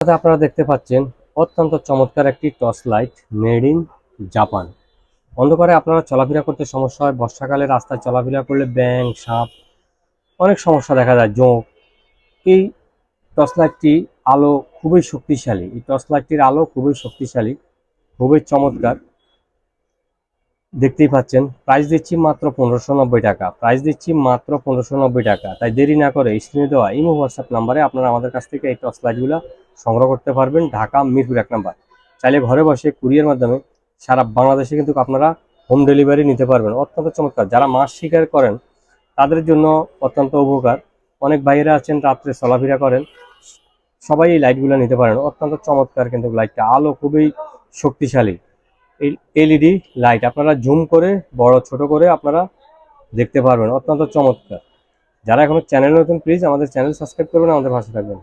আপনারা দেখতে পাচ্ছেন অত্যন্ত চমৎকার একটি torch light made in Japan. অন্ধকারে আপনারা চলাফেরা করতে সমস্যা হয়, বর্ষাকালে রাস্তায় চলাফেরা করলে ব্যাঙ সাপ অনেক সমস্যা দেখা যায়, জোঁক। এই টর্চ লাইটটি আলো খুবই শক্তিশালী, এই টর্চ লাইটটির আলো খুবই শক্তিশালী, খুবই চমৎকার। দেখতেই পাচ্ছেন প্রাইস দিচ্ছি মাত্র 1590 টাকা, প্রাইস দিচ্ছি মাত্র 1590 টাকা। তাই দেরি না করে স্ক্রিনে দেওয়া ইমো হোয়াটসঅ্যাপ নাম্বারে আপনারা আমাদের কাছ থেকে এই টর্চ লাইটগুলো সংগ্রহ করতে পারবেন। ঢাকা মিরপুর 1 নাম্বার। চাইলে ঘরে বসে কুরিয়ার মাধ্যমে সারা বাংলাদেশে কিন্তু আপনারা হোম ডেলিভারি নিতে পারবেন। অত্যন্ত চমৎকার। যারা মাছ শিকার করেন তাদের জন্য অত্যন্ত উপকার। অনেক ভাইয়েরা আছেন রাত্রে চলাফেরা করেন, সবাই এই লাইটগুলো নিতে পারেন। অত্যন্ত চমৎকার কিন্তু লাইটটা, আলো খুবই শক্তিশালী। এই এলইডি লাইট আপনারা জুম করে বড় ছোট করে আপনারা দেখতে পারবেন, অত্যন্ত চমৎকার। যারা এখনো চ্যানেল নতুন প্লিজ আমাদের চ্যানেল সাবস্ক্রাইব করবেন, আমাদের পাশে থাকবেন।